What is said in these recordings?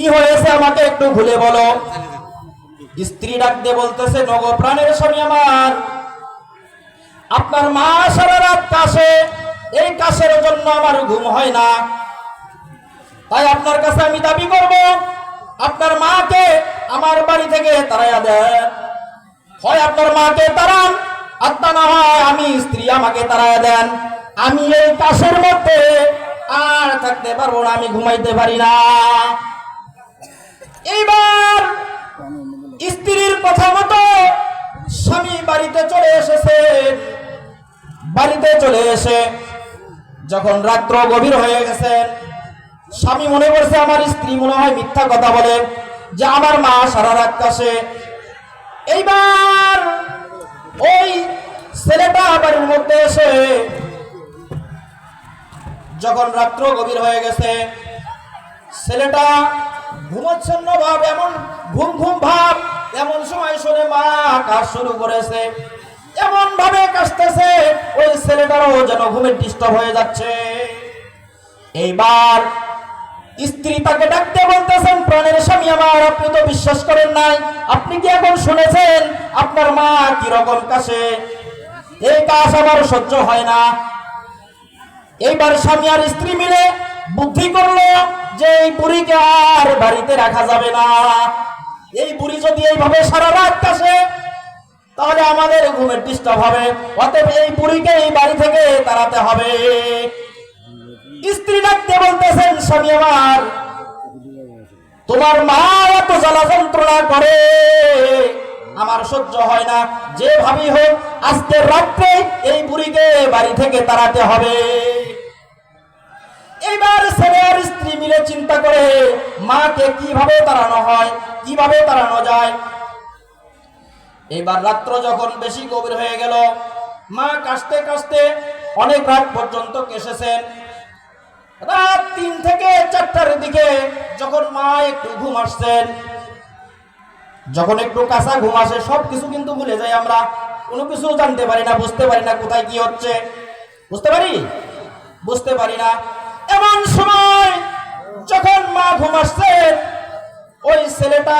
কি হয়েছে আমাকে একটু খুলে বলো। স্ত্রী ডাক দিয়ে বলতেছে, নগো প্রাণের স্বামী আমার, আপনার মা সারা রাত কাশে, এই কাশের জন্য আমার ঘুম হয় না। তাই আপনার কাছে আমি দাবি করব, আপনার মাকে আমার বাড়ি থেকে তাড়াইয়া দেন। হয় আপনার মাকে তাড়ান, আর তা না হয় আমি স্ত্রী আমাকে তাড়াইয়া দেন। আমি এই কাশের মধ্যে আর থাকতে পারবো না, আমি ঘুমাইতে পারি না। এইবার স্ত্রীর কথা মতো স্বামী বাড়িতে চলে এসেছে। বাড়িতে চলে এসে যখন রাত্র গভীর হয়ে গেছে, স্বামী মনে করছে আমার স্ত্রী মনে হয় মিথ্যা কথা বলে, যে আমার মা সারা রাত কাশে। এইবার ওই ছেলেটা বাড়ির মধ্যে এসে যখন রাত্র গভীর হয়ে গেছে, ছেলেটা ঘুমোচ্ছন্ন ভাব, এমন ঘুম ঘুম ভাব, এমন সময় শুনে মা কাজ শুরু করেছে। এমন ভাবে কাশতেছে ওই ছেলেটারও যেন ঘুমের ডিস্টার্ব হয়ে যাচ্ছে। এইবার স্ত্রী তাকে ডাকতে বলতেছেন, প্রাণের স্বামী আমার, আপনি তো বিশ্বাস করেন নাই, আপনি কি এখন শুনেছেন আপনার মা কি রকম কাশে? এই কাশ আমার সহ্য হয় না। এইবার স্বামী আর স্ত্রী মিলে বুদ্ধি করলো যে এই বুড়িকে আর বাড়িতে রাখা যাবে না। এই বুড়ি যদি এইভাবে সারা রাত কাশে তাহলে আমাদের ঘুমের ডিস্টার্ব হবে, অতএব এই বুড়িকে এই বাড়ি থেকে তাড়াতে হবে। স্ত্রী ডাকতে বলতেছেন, স্বামী আমার, তোমার মা এত জ্বালা যন্ত্রণা করে আমার সহ্য হয় না, যেভাবেই হোক আজকে রাত্রে এই বুড়িকে বাড়ি থেকে তাড়াতে হবে। এইবার ছেলে আর স্ত্রী মিলে চিন্তা করে মাকে কিভাবে তাড়ানো হয়, কিভাবে তাড়ানো যায়। এইবার রাত্র যখন বেশি গভীর হয়ে গেল, মা কাশতে কাশতে অনেক রাত পর্যন্ত কেশেছেন। রাত 3 থেকে 4টার দিকে যখন মা একটু ঘুম আসছেন, যখন একটু কাঁচা ঘুম আসে সবকিছু কিন্তু ভুলে যাই আমরা, কোনো কিছু জানতে পারি না, বুঝতে পারি না কোথায় কি হচ্ছে। বুঝতে পারি না। এমন সময় যখন মা ঘুম আসছেন, ওই ছেলেটা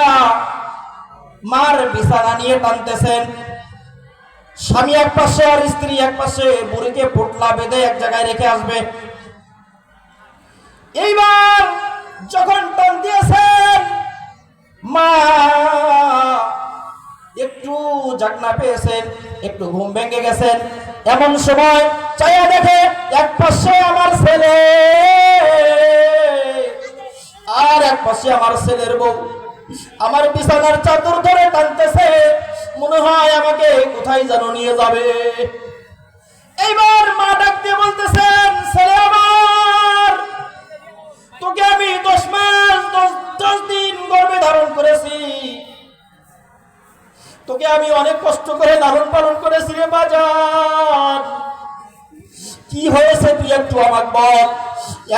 মার বিছানা নিয়ে টানতেছেন। স্বামী এক পাশে আর স্ত্রী এক পাশে, বুড়িকে পোটলা বেঁধে এক জায়গায় রেখে আসবে। এইবার যখন টান দিয়েছেন, মা একটু জাগনা পেয়েছেন, একটু ঘুম ভেঙে গেছেন। এমন সময় চাইয়া দেখে এক পাশে আমার ছেলে আর এক পাশে আমার ছেলের বউ আমার বিছানার চাদর ধরে টানতেছে, মনে হয় আমাকে কোথায় যেন নিয়ে যাবে। এইবার মা ডাক দিয়ে বলতেছেন, ছেলে আমার, তোকে আমি 10 মাস 10 দিন গর্ভে ধারণ করেছি, তোকে আমি অনেক কষ্ট করে লালন পালন করেছি রে বাজার। কি হয়েছে তুই একটু আমাকে বল।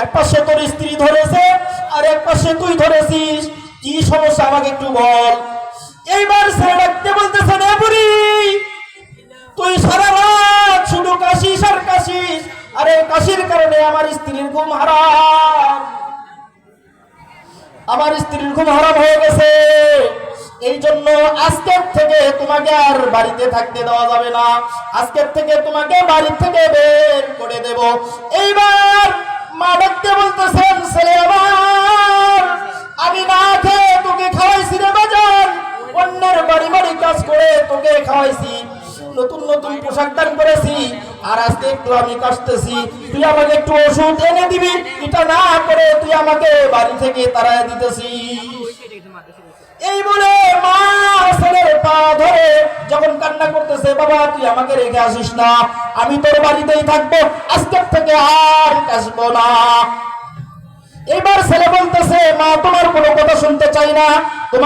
এক পাশে তোর স্ত্রী ধরেছে আর এক পাশে তুই ধরেছিস, কি সমস্যা আমাকে একটু বল। এইবার ছেলে ডাকতে বলতেছে, না বুড়ি, তুই সারা রাত শুধু কাশিস আর কাশিস, আর এই কাশির কারণে আমার স্ত্রীর ঘুম হারাম, আমার স্ত্রীর ঘুম হারাম হয়ে গেছে। এই জন্য আজকের থেকে তোমাকে আর বাড়িতে থাকতে দেওয়া যাবে না, আজকের থেকে তোমাকে বাড়ি থেকে বের করে দেব। এইবার মা ডাকতে বলতেছেন, ছেলে আমার, আমি না খেয়ে তোকে খাওয়াইছি রে বাজার, অন্যের বাড়ি বাড়ি কাজ করে তোকে খাওয়াইছি, নতুন নতুন পোশাক দান করেছি, আর আজকে একটু আমি কাশতেছি, তুই আমাকে একটু ওষুধ এনে দিবি, এটা না করে তুই আমাকে বাড়ি থেকে তাড়াইয়া দিতেছিস। এই বলে মা ছেলের পা ধরে যখন কান্না করতেছে, বাবা তুই আমাকে রেখে আসিস না, আমি তোর বাড়িতেই থাকবো, আজকের থেকে আর কাশবো না। এবার ছেলে বলতেছে, মা তোমার কোনো কথা শুনতে চাই না, তোমার